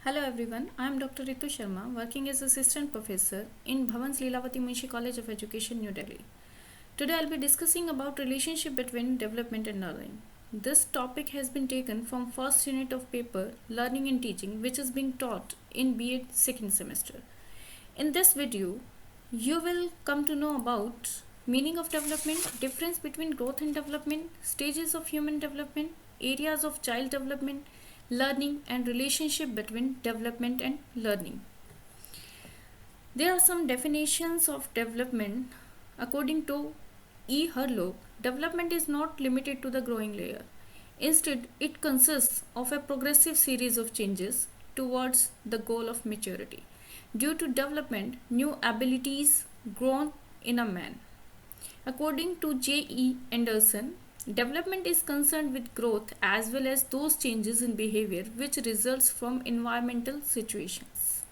Hello everyone, I am Dr. Ritu Sharma, working as Assistant Professor in Bhavan's Leelavati Munshi College of Education, New Delhi. Today I'll be discussing about relationship between development and learning. This topic has been taken from first unit of paper Learning and Teaching, which is being taught in B.Ed second semester. In this video, you will come to know about meaning of development, difference between growth and development, stages of human development, areas of child development, learning and relationship between development and learning. There are some definitions of development. According to E. Herlop, development is not limited to the growing layer. Instead, it consists of a progressive series of changes towards the goal of maturity. Due to development, new abilities grown in a man. According to J. E. Anderson, development is concerned with growth as well as those changes in behavior which results from environmental situations.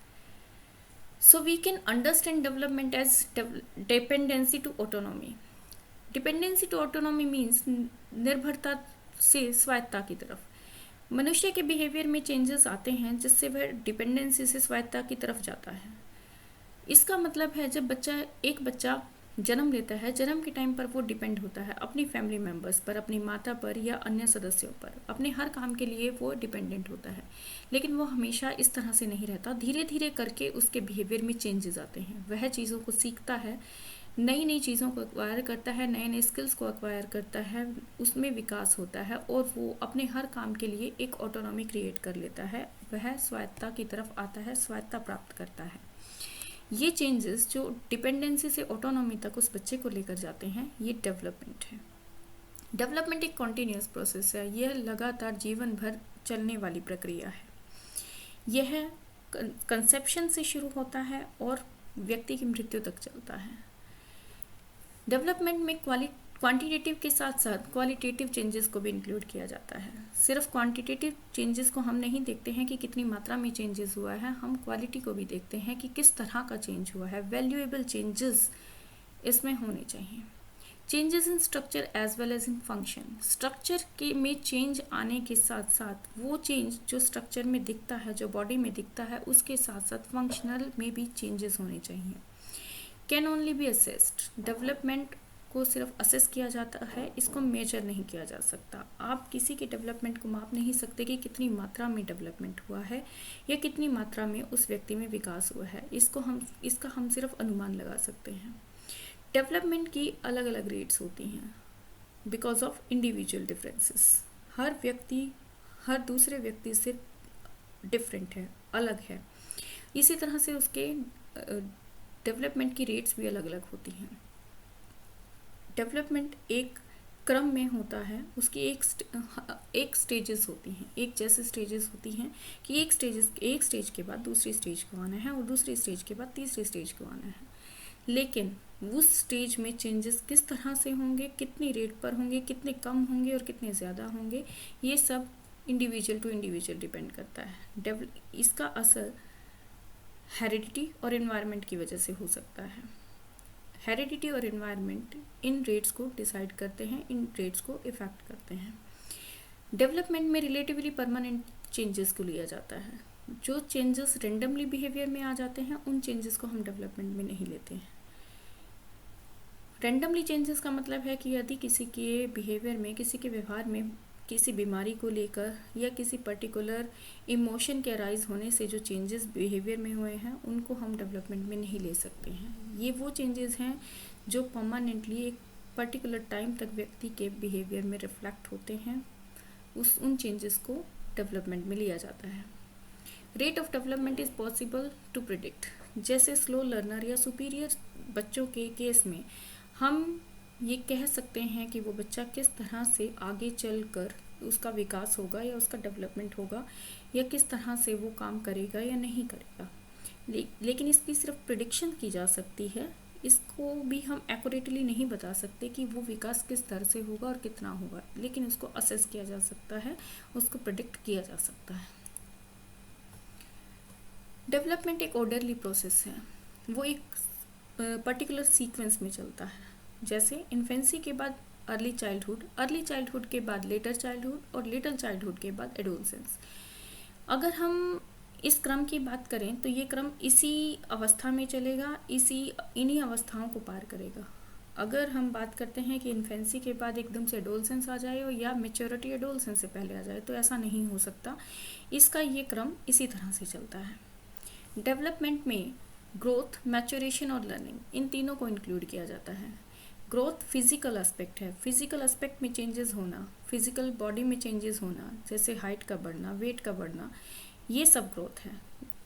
So we can understand development as dependency to autonomy. Dependency to autonomy means निर्भरता से स्वायत्ता की तरफ. मनुष्य के behaviour में changes आते हैं जिससे वह डिपेंडेंसी से स्वायत्ता की तरफ जाता है. इसका मतलब है जब एक बच्चा जन्म लेता है, जन्म के टाइम पर वो डिपेंड होता है अपनी फैमिली मेम्बर्स पर, अपनी माता पर या अन्य सदस्यों पर. अपने हर काम के लिए वो डिपेंडेंट होता है, लेकिन वो हमेशा इस तरह से नहीं रहता. धीरे धीरे करके उसके बिहेवियर में चेंजेस आते हैं. वह चीज़ों को सीखता है, नई नई चीज़ों को एक्वायर करता है, नए नए स्किल्स को एक्वायर करता है, उसमें विकास होता है और वो अपने हर काम के लिए एक ऑटोनॉमी क्रिएट कर लेता है. वह स्वायत्ता की तरफ आता है, स्वायत्ता प्राप्त करता है. ये चेंजेस जो डिपेंडेंसी से ऑटोनॉमी तक उस बच्चे को लेकर जाते हैं, ये डेवलपमेंट है. डेवलपमेंट एक कॉन्टिन्यूस प्रोसेस है. यह लगातार जीवन भर चलने वाली प्रक्रिया है. यह कंसेप्शन से शुरू होता है और व्यक्ति की मृत्यु तक चलता है. डेवलपमेंट में क्वांटिटेटिव के साथ साथ क्वालिटेटिव चेंजेस को भी इंक्लूड किया जाता है. सिर्फ क्वांटिटेटिव चेंजेस को हम नहीं देखते हैं कि कितनी मात्रा में चेंजेस हुआ है, हम क्वालिटी को भी देखते हैं कि किस तरह का चेंज हुआ है. वैल्यूएबल चेंजेस इसमें होने चाहिए. Changes in structure as well as in function. Structure के में चेंज आने के साथ साथ वो चेंज जो स्ट्रक्चर में दिखता है, जो बॉडी में दिखता है, उसके साथ साथ फंक्शनल में भी चेंजेस होने चाहिए. Can only B assessed. Development को सिर्फ असेस किया जाता है, इसको मेजर नहीं किया जा सकता. आप किसी के डेवलपमेंट को माप नहीं सकते कि कितनी मात्रा में डेवलपमेंट हुआ है या कितनी मात्रा में उस व्यक्ति में विकास हुआ है. इसका हम सिर्फ अनुमान लगा सकते हैं. डेवलपमेंट की अलग अलग रेट्स होती हैं बिकॉज ऑफ इंडिविजुअल डिफरेंसेस. हर व्यक्ति हर दूसरे व्यक्ति से डिफरेंट है, अलग है. इसी तरह से उसके डेवलपमेंट की रेट्स भी अलग अलग होती हैं. डेवलपमेंट एक क्रम में होता है, उसकी एक स्टेजेस होती हैं, एक जैसे स्टेजेस होती हैं कि एक स्टेज के बाद दूसरी स्टेज को आना है और दूसरी स्टेज के बाद तीसरी स्टेज को आना है. लेकिन उस स्टेज में चेंजेस किस तरह से होंगे, कितनी रेट पर होंगे, कितने कम होंगे और कितने ज़्यादा होंगे, ये सब इंडिविजुअल टू इंडिविजुअल डिपेंड करता है. इसका असर हेरिडिटी और एनवायरनमेंट की वजह से हो सकता है. हेरिडिटी और एनवायरनमेंट इन रेट्स को डिसाइड करते हैं, इन रेट्स को इफेक्ट करते हैं. डेवलपमेंट में रिलेटिवली परमानेंट चेंजेस को लिया जाता है. जो चेंजेस रेंडमली बिहेवियर में आ जाते हैं, उन चेंजेस को हम डेवलपमेंट में नहीं लेते हैं. रेंडमली चेंजेस का मतलब है कि यदि किसी के बिहेवियर में, किसी के व्यवहार में किसी बीमारी को लेकर या किसी पर्टिकुलर इमोशन के अराइज होने से जो चेंजेस बिहेवियर में हुए हैं, उनको हम डेवलपमेंट में नहीं ले सकते हैं. ये वो चेंजेस हैं जो परमानेंटली एक पर्टिकुलर टाइम तक व्यक्ति के बिहेवियर में रिफ्लेक्ट होते हैं. उन चेंजेस को डेवलपमेंट में लिया जाता है. Rate of development is possible to predict. जैसे स्लो लर्नर या सुपीरियर बच्चों के केस में हम ये कह सकते हैं कि वो बच्चा किस तरह से आगे चलकर उसका विकास होगा या उसका डेवलपमेंट होगा या किस तरह से वो काम करेगा या नहीं करेगा. लेकिन इसकी सिर्फ प्रिडिक्शन की जा सकती है. इसको भी हम एक्यूरेटली नहीं बता सकते कि वो विकास किस तरह से होगा और कितना होगा, लेकिन उसको असेस किया जा सकता है, उसको प्रिडिक्ट किया जा सकता है. डेवलपमेंट एक ऑर्डरली प्रोसेस है. वो एक पर्टिकुलर सीक्वेंस में चलता है. जैसे इन्फेंसी के बाद अर्ली चाइल्डहुड के बाद लेटर चाइल्डहुड और लेटर चाइल्डहुड के बाद एडोलसेंस. अगर हम इस क्रम की बात करें तो ये क्रम इसी अवस्था में चलेगा, इन्हीं अवस्थाओं को पार करेगा। अगर हम बात करते हैं कि इन्फेंसी के बाद एकदम से एडोलसेंस आ जाए या मैच्योरिटी एडोलसेंस से पहले आ जाए, तो ऐसा नहीं हो सकता। इसका ये क्रम इसी तरह से चलता है। डेवलपमेंट में ग्रोथ, मैच्योरेशन और लर्निंग, इन तीनों को इंक्लूड किया जाता है। ग्रोथ फिजिकल एस्पेक्ट है, फिजिकल एस्पेक्ट में चेंजेस होना, फिजिकल बॉडी में चेंजेस होना, जैसे हाइट का बढ़ना, वेट का बढ़ना, ये सब ग्रोथ है।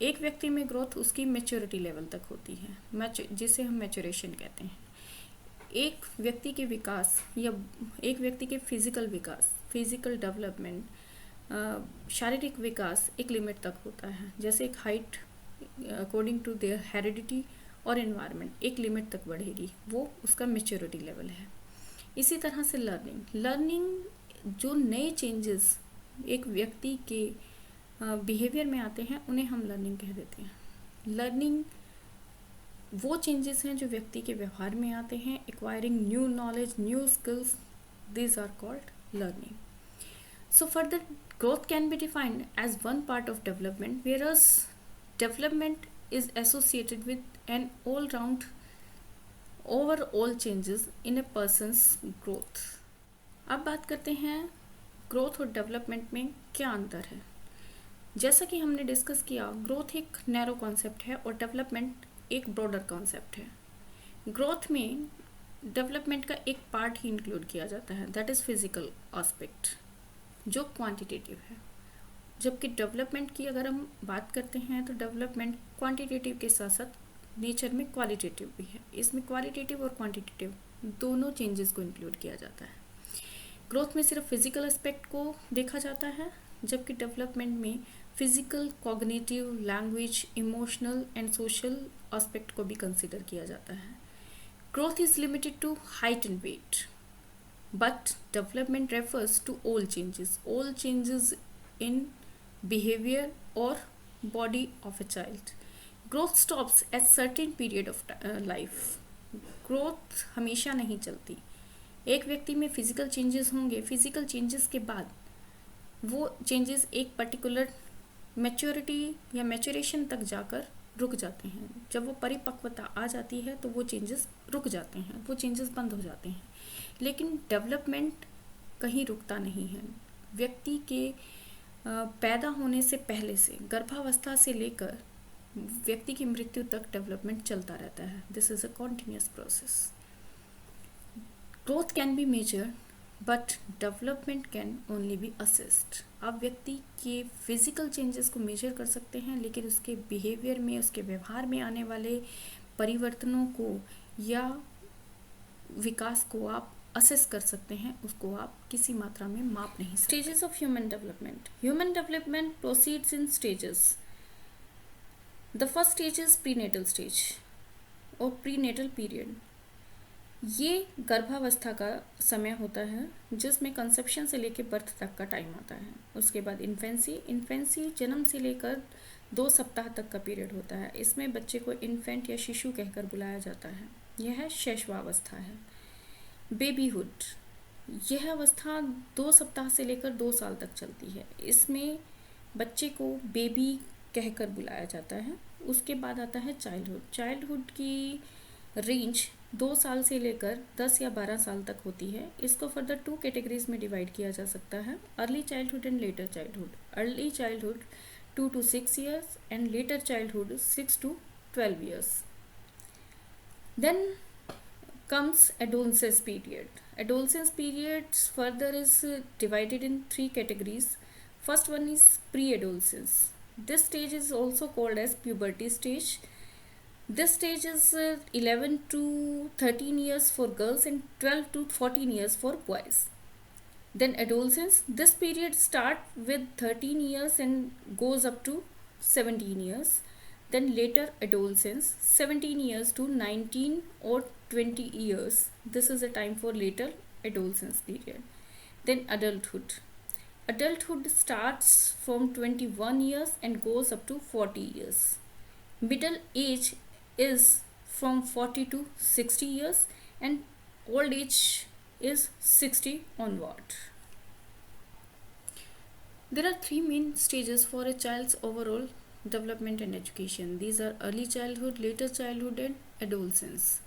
एक व्यक्ति में ग्रोथ उसकी मैच्योरिटी लेवल तक होती है, जिसे हम मैच्योरेशन कहते हैं। एक व्यक्ति के विकास या एक व्यक्ति के फिजिकल विकास, फिजिकल डेवलपमेंट, शारीरिक विकास एक लिमिट तक होता है। जैसे एक height according to their heredity और एनवायरनमेंट एक लिमिट तक बढ़ेगी, वो उसका मैच्योरिटी लेवल है। इसी तरह से लर्निंग जो नए चेंजेस एक व्यक्ति के बिहेवियर में आते हैं, उन्हें हम लर्निंग कह देते हैं। लर्निंग वो चेंजेस हैं जो व्यक्ति के व्यवहार में आते हैं, acquiring new knowledge, new skills, these are called learning. So further, growth can be defined as one part of development, whereas development is associated with an all-round overall changes in a person's growth. अब बात करते हैं growth और development में क्या अंतर है। जैसा कि हमने डिस्कस किया, ग्रोथ एक नैरो कॉन्सेप्ट है और डेवलपमेंट एक ब्रॉडर कॉन्सेप्ट है। ग्रोथ में डेवलपमेंट का एक पार्ट ही इंक्लूड किया जाता है, दैट इज़ फिजिकल एस्पेक्ट, जो क्वांटिटेटिव है। जबकि डेवलपमेंट की अगर हम बात करते हैं तो डेवलपमेंट क्वांटिटेटिव के साथ साथ नेचर में क्वालिटेटिव भी है। इसमें क्वालिटेटिव और क्वांटिटेटिव दोनों चेंजेस को इंक्लूड किया जाता है। ग्रोथ में सिर्फ फिजिकल एस्पेक्ट को देखा जाता है, जबकि डेवलपमेंट में physical, cognitive, language, emotional and social aspect को भी कंसिडर किया जाता है। Growth is limited to height and weight, but development refers to all changes in behavior or body of a child. Growth stops at certain period of life. Growth हमेशा नहीं चलती। एक व्यक्ति में फिजिकल चेंजेस होंगे, फिजिकल चेंजेस के बाद वो चेंजेस एक पर्टिकुलर मैच्योरिटी या मैच्योरेशन तक जाकर रुक जाते हैं। जब वो परिपक्वता आ जाती है तो वो चेंजेस रुक जाते हैं, वो चेंजेस बंद हो जाते हैं। लेकिन डेवलपमेंट कहीं रुकता नहीं है। व्यक्ति के पैदा होने से पहले से, गर्भावस्था से लेकर व्यक्ति की मृत्यु तक डेवलपमेंट चलता रहता है। This is a continuous process. Growth can be measured but development can only be assessed. आप व्यक्ति के फिजिकल चेंजेस को मेजर कर सकते हैं, लेकिन उसके बिहेवियर में, उसके व्यवहार में आने वाले परिवर्तनों को या विकास को आप असेस कर सकते हैं, उसको आप किसी मात्रा में माप नहीं सकते। Stages of human development. Human development proceeds in stages. The first stage is prenatal stage और प्रीनेटल पीरियड। ये गर्भावस्था का समय होता है जिसमें कंसेप्शन से लेकर बर्थ तक का टाइम आता है। उसके बाद इन्फेंसी जन्म से लेकर 2 सप्ताह तक का पीरियड होता है। इसमें बच्चे को इन्फेंट या शिशु कहकर बुलाया जाता है। यह शैशवावस्था है। बेबीहुड, यह अवस्था 2 सप्ताह से लेकर 2 साल तक चलती है। इसमें बच्चे को बेबी कहकर बुलाया जाता है। उसके बाद आता है चाइल्डहुड की रेंज 2 साल से लेकर 10 या 12 साल तक होती है। इसको फर्दर 2 कैटेगरीज में डिवाइड किया जा सकता है, early childhood and later childhood. Early childhood 2 to 6 years and later childhood 6 to 12 years. Then comes adolescence period. Adolescence periods further is divided in 3 categories. First one is pre-adolescence. This stage is also called as puberty stage. This stage is 11 to 13 years for girls and 12 to 14 years for boys. Then adolescence, this period start with 13 years and goes up to 17 years. Then later adolescence, 17 years to 19 or 20 years. This is the time for later adolescence period. Then adulthood. Adulthood starts from 21 years and goes up to 40 years. Middle age is from 40 to 60 years and old age is 60 onward. There are 3 main stages for a child's overall development and education. These are early childhood, later childhood and adolescence.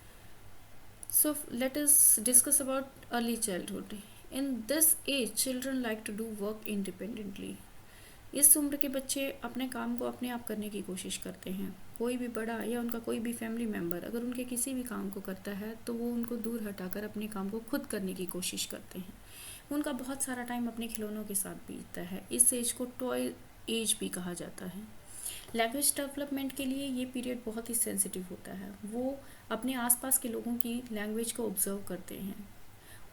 So let us discuss about early childhood. In this age, children like to do work independently. इस उम्र के बच्चे अपने काम को अपने आप करने की कोशिश करते हैं. कोई भी बड़ा या उनका कोई भी फैमिली मेम्बर अगर उनके किसी भी काम को करता है तो वो उनको दूर हटाकर अपने काम को खुद करने की कोशिश करते हैं. उनका बहुत सारा टाइम अपने खिलौनों के साथ बीतता है. इस एज को टॉय एज भी कहा जाता है. लैंग्वेज डेवलपमेंट के लिए ये पीरियड बहुत ही सेंसिटिव होता है. वो अपने आसपास के लोगों की लैंग्वेज को ऑब्जर्व करते हैं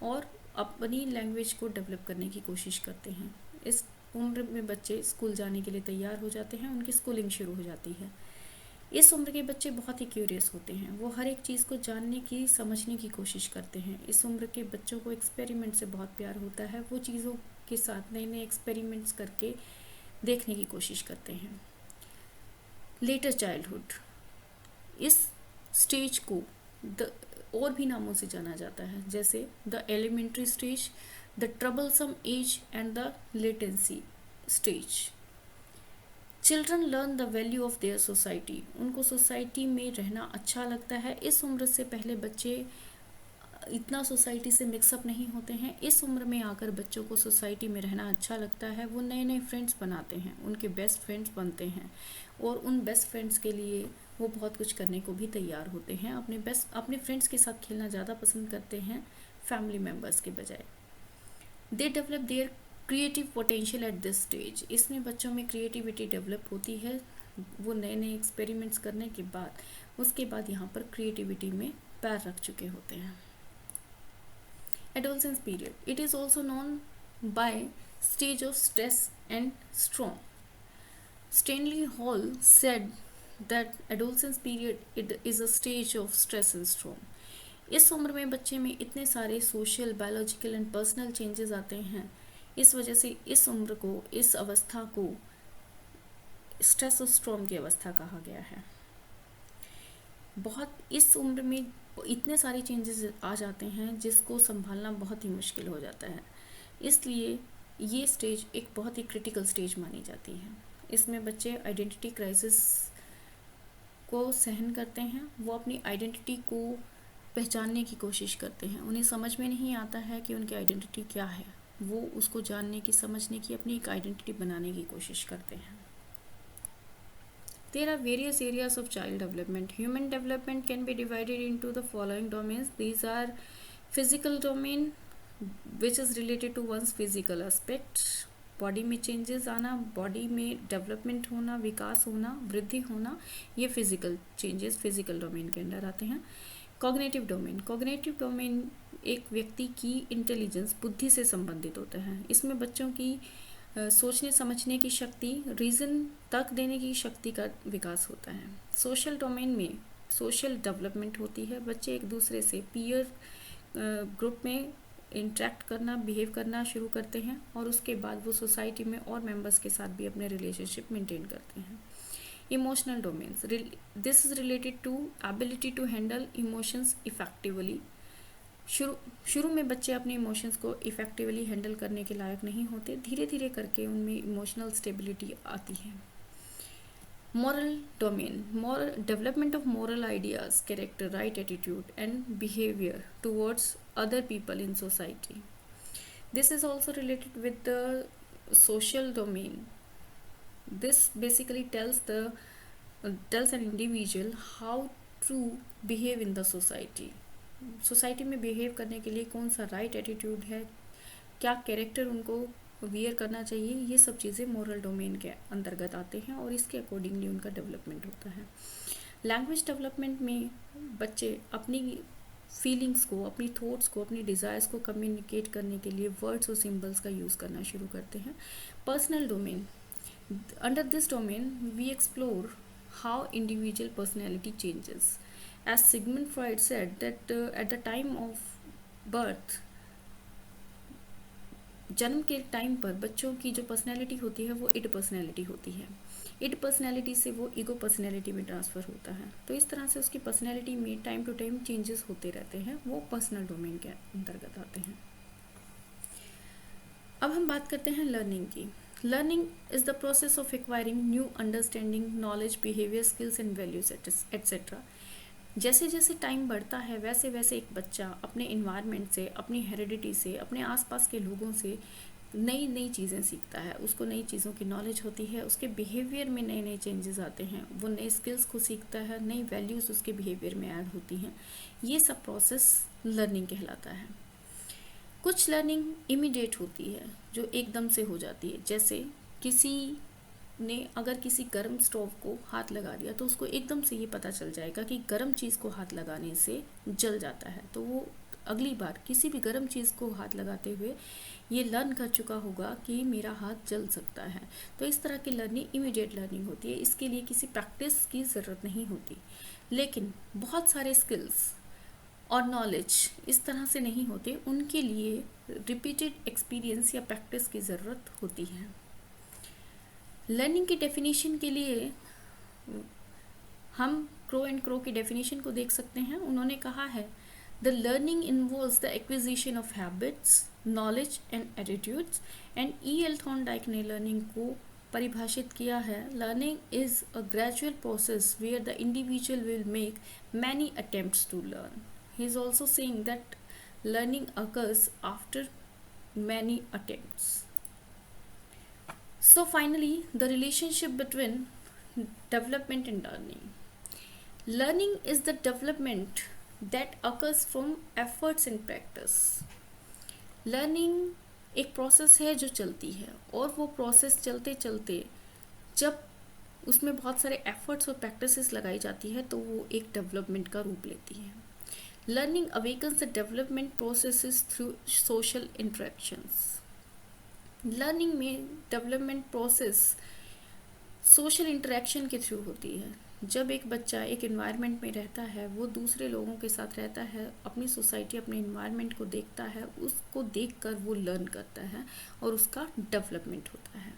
और अपनी लैंग्वेज को डेवलप करने की कोशिश करते हैं. इस उम्र में बच्चे स्कूल जाने के लिए तैयार हो जाते हैं. उनकी स्कूलिंग शुरू हो जाती है. इस उम्र के बच्चे बहुत ही क्यूरियस होते हैं. वो हर एक चीज़ को जानने की, समझने की कोशिश करते हैं. इस उम्र के बच्चों को एक्सपेरिमेंट से बहुत प्यार होता है. वो चीज़ों के साथ नए नए एक्सपेरिमेंट्स करके देखने की कोशिश करते हैं. लेटर चाइल्डहुड, इस स्टेज को और भी नामों से जाना जाता है, जैसे the elementary stage, the troublesome age and the latency stage. Children learn the value of their society. उनको सोसाइटी में रहना अच्छा लगता है. इस उम्र से पहले बच्चे इतना सोसाइटी से मिक्सअप नहीं होते हैं. इस उम्र में आकर बच्चों को सोसाइटी में रहना अच्छा लगता है. वो नए नए फ्रेंड्स बनाते हैं, उनके बेस्ट फ्रेंड्स बनते हैं और उन बेस्ट फ्रेंड्स के लिए वो बहुत कुछ करने को भी तैयार होते हैं. अपने फ्रेंड्स के साथ खेलना ज़्यादा पसंद करते हैं फैमिली मेम्बर्स के बजाय. They develop their creative potential at this stage. इसमें बच्चों में क्रिएटिविटी डेवलप होती है. वो नए नए एक्सपेरिमेंट्स करने के बाद उसके बाद यहाँ पर क्रिएटिविटी में पैर रख चुके होते हैं. Adolescence period. It is also known by stage of stress and storm. Stanley Hall said that adolescence period it is a stage of stress and storm. इस उम्र में बच्चे में इतने सारे social, biological and personal changes आते हैं. इस वजह से इस उम्र को, इस अवस्था को स्ट्रेस और स्ट्रॉम की अवस्था कहा गया है. बहुत इस उम्र में इतने सारे चेंजेस आ जाते हैं जिसको संभालना बहुत ही मुश्किल हो जाता है. इसलिए ये स्टेज एक बहुत ही क्रिटिकल स्टेज मानी जाती है. इसमें बच्चे आइडेंटिटी क्राइसिस को सहन करते हैं. वो अपनी आइडेंटिटी को पहचानने की कोशिश करते हैं. उन्हें समझ में नहीं आता है कि उनकी आइडेंटिटी क्या है. वो उसको जानने की, समझने की, अपनी एक आइडेंटिटी बनाने की कोशिश करते हैं. There are various areas of child development. Human development can be divided into the following domains. These are physical domain, which is related to one's physical aspect. Body में चेंजेस आना, बॉडी में development होना, विकास होना, वृद्धि होना, ये physical changes physical domain के अंदर आते हैं. Cognitive domain. कॉग्निटिव डोमेन एक व्यक्ति की इंटेलिजेंस, बुद्धि से संबंधित होता है. इसमें बच्चों की सोचने समझने की शक्ति, रीज़न तक देने की शक्ति का विकास होता है. सोशल डोमेन में सोशल डेवलपमेंट होती है. बच्चे एक दूसरे से पीयर ग्रुप में इंटरेक्ट करना, बिहेव करना शुरू करते हैं और उसके बाद वो सोसाइटी में और मेंबर्स के साथ भी अपने रिलेशनशिप मेंटेन करते हैं. Emotional domains. This is related to ability to handle emotions effectively. शुरू में बच्चे अपने इमोशंस को इफेक्टिवली हैंडल करने के लायक नहीं होते. धीरे धीरे करके उनमें इमोशनल स्टेबिलिटी आती है. Moral domain. Development of moral ideas, character, right attitude and behaviour towards other people in society. This is also related with the social domain. This basically tells an individual how to behave in the society. Society में behave करने के लिए कौन सा right attitude है, क्या character उनको wear करना चाहिए, ये सब चीज़ें मॉरल डोमेन के अंतर्गत आते हैं और इसके अकॉर्डिंगली उनका डेवलपमेंट होता है. लैंग्वेज डेवलपमेंट में बच्चे अपनी फीलिंग्स को, अपनी थॉट्स को, अपनी डिज़ायर्स को कम्युनिकेट करने के लिए वर्ड्स और सिंबल्स का यूज़ करना शुरू करते हैं. Personal domain. Under this domain we explore how individual personality changes. As Sigmund Freud said that at the time of birth, जन्म के टाइम पर बच्चों की जो पर्सनैलिटी होती है वो इड पर्सनैलिटी होती है. इड पर्सनैलिटी से वो ईगो पर्सनैलिटी में ट्रांसफ़र होता है. तो इस तरह से उसकी पर्सनैलिटी में टाइम टू टाइम चेंजेस होते रहते हैं. वो पर्सनल डोमेन के अंतर्गत आते हैं. अब हम बात करते हैं लर्निंग की. Learning is the process of acquiring new understanding, knowledge, behavior, skills and values, etc. जैसे जैसे टाइम बढ़ता है वैसे वैसे एक बच्चा अपने इन्वायरमेंट से, अपनी हेरिडिटी से, अपने आसपास के लोगों से नई नई चीज़ें सीखता है, उसको नई चीज़ों की नॉलेज होती है, उसके बिहेवियर में नए नए चेंजेस आते हैं, वो नए स्किल्स को सीखता है, नई वैल्यूज़ उसके बिहेवियर में ऐड होती हैं। ये सब प्रोसेस लर्निंग कहलाता है। कुछ लर्निंग इमीडिएट होती है जो एकदम से हो जाती है, जैसे किसी ने अगर किसी गर्म स्टोव को हाथ लगा दिया तो उसको एकदम से ये पता चल जाएगा कि गर्म चीज़ को हाथ लगाने से जल जाता है, तो वो अगली बार किसी भी गर्म चीज़ को हाथ लगाते हुए ये लर्न कर चुका होगा कि मेरा हाथ जल सकता है। तो इस तरह की लर्निंग इमीडिएट लर्निंग होती है, इसके लिए किसी प्रैक्टिस की ज़रूरत नहीं होती। लेकिन बहुत सारे स्किल्स और नॉलेज इस तरह से नहीं होते, उनके लिए रिपीटेड एक्सपीरियंस या प्रैक्टिस की ज़रूरत होती है। लर्निंग की डेफिनेशन के लिए हम क्रो एंड क्रो की डेफिनेशन को देख सकते हैं। उन्होंने कहा है the learning involves the acquisition of habits, knowledge and attitudes. And E.L. Thorndike ने लर्निंग को परिभाषित किया है, learning is a gradual process where the individual will make many attempts to learn. He is also saying that learning occurs after many attempts. So finally, the relationship between development and learning. Learning is the development that occurs from efforts and practice. Learning एक process है जो चलती है, और वो process चलते चलते जब उसमें बहुत सारे एफर्ट्स और प्रैक्टिसेस लगाई जाती है तो वो एक डेवलपमेंट का रूप लेती है। Learning awakens the development processes through social interactions. Learning में डेवलपमेंट प्रोसेस सोशल इंटरेक्शन के थ्रू होती है। जब एक बच्चा एक इन्वायरमेंट में रहता है, वो दूसरे लोगों के साथ रहता है, अपनी सोसाइटी, अपने इन्वायरमेंट को देखता है, उसको देखकर वो लर्न करता है और उसका डेवलपमेंट होता है।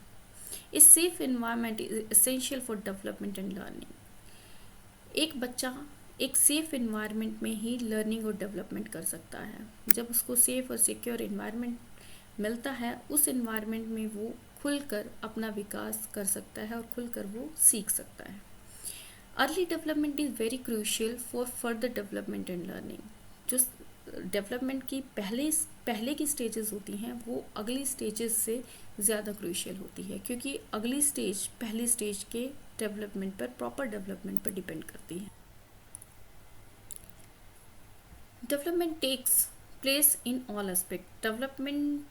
A safe environment is essential for development and learning. एक बच्चा एक सेफ इन्वायरमेंट में ही लर्निंग और डेवलपमेंट कर सकता है। जब उसको सेफ और सिक्योर इन्वायरमेंट मिलता है, उस इन्वायरमेंट में वो खुलकर अपना विकास कर सकता है और खुलकर वो सीख सकता है। Early development is very crucial for further development and learning. जो डेवलपमेंट की पहले की स्टेजेस होती हैं वो अगली स्टेजेस से ज़्यादा क्रूशियल होती है, क्योंकि अगली स्टेज पहली स्टेज के डेवलपमेंट पर, प्रॉपर डेवलपमेंट पर डिपेंड करती है। Development takes place in all aspect. Development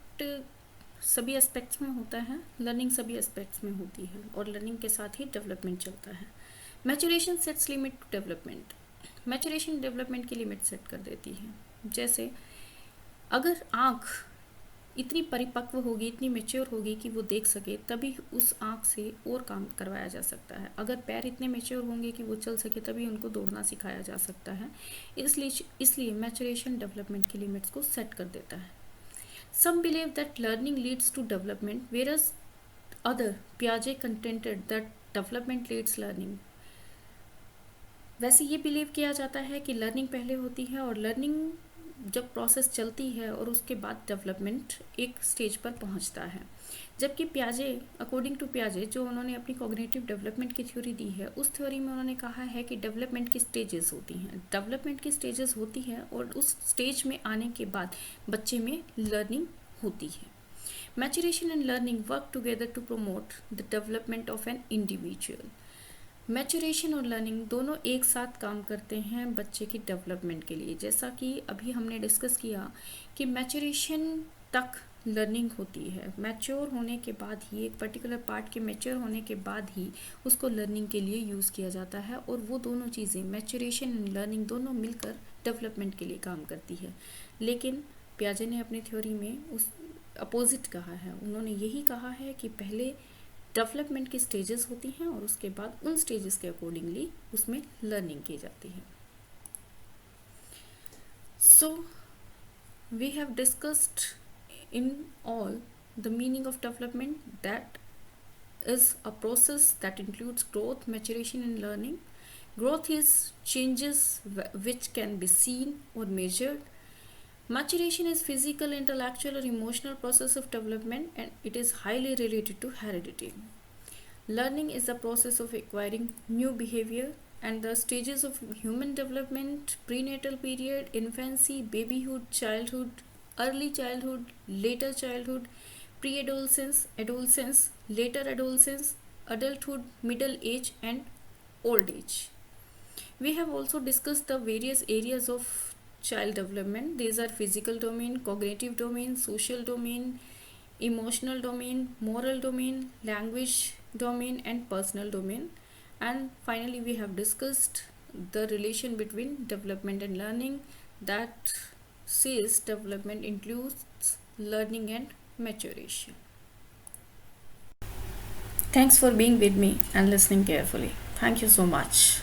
सभी एस्पेक्ट्स में होता है, लर्निंग सभी एस्पेक्ट्स में होती है, और लर्निंग के साथ ही डेवलपमेंट चलता है। Maturation sets limit to development. Maturation development की लिमिट सेट कर देती है। जैसे अगर आँख इतनी परिपक्व होगी, इतनी मेच्योर होगी कि वो देख सके, तभी उस आँख से और काम करवाया जा सकता है। अगर पैर इतने मेच्योर होंगे कि वो चल सके, तभी उनको दौड़ना सिखाया जा सकता है। इसलिए मैचुरेशन डेवलपमेंट की लिमिट्स को सेट कर देता है। Some believe that learning leads to development, whereas other, Piaget contended that development leads learning. वैसे ये बिलीव किया जाता है कि लर्निंग पहले होती है, और लर्निंग जब प्रोसेस चलती है और उसके बाद डेवलपमेंट एक स्टेज पर पहुंचता है। जबकि प्याजे, अकॉर्डिंग टू प्याजे, जो उन्होंने अपनी कॉग्निटिव डेवलपमेंट की थ्योरी दी है, उस थ्योरी में उन्होंने कहा है कि डेवलपमेंट की स्टेजेस होती हैं। डेवलपमेंट की स्टेजेस होती हैं और उस स्टेज में आने के बाद बच्चे में लर्निंग होती है। Maturation and learning work together to promote the development of an individual. Maturation और लर्निंग दोनों एक साथ काम करते हैं बच्चे की डेवलपमेंट के लिए। जैसा कि अभी हमने डिस्कस किया कि मैचुरेशन तक लर्निंग होती है, मैच्योर होने के बाद ही, एक पर्टिकुलर पार्ट के मैच्योर होने के बाद ही उसको लर्निंग के लिए यूज़ किया जाता है, और वो दोनों चीज़ें, मैचुरेशन एंड लर्निंग, दोनों मिलकर डेवलपमेंट के लिए काम करती है। लेकिन प्याजे ने अपनी थ्योरी में उस अपोजिट कहा है। उन्होंने यही कहा है कि पहले डेवलपमेंट की स्टेजेस होती हैं और उसके बाद उन स्टेजेस के अकॉर्डिंगली उसमें लर्निंग की जाती है। So we have discussed in all the meaning of development, that is a process that includes growth, maturation and learning. Growth is changes which can be seen or measured. Maturation is physical, intellectual, or emotional process of development, and it is highly related to heredity. Learning is the process of acquiring new behavior, and the stages of human development: prenatal period, infancy, babyhood, childhood, early childhood, later childhood, pre-adolescence, adolescence, later adolescence, adulthood, middle age, and old age. We have also discussed the various areas of child development. These are physical domain, cognitive domain, social domain, emotional domain, moral domain, language domain, and personal domain. And finally, we have discussed the relation between development and learning, that says development includes learning and maturation. Thanks for being with me and listening carefully. Thank you so much.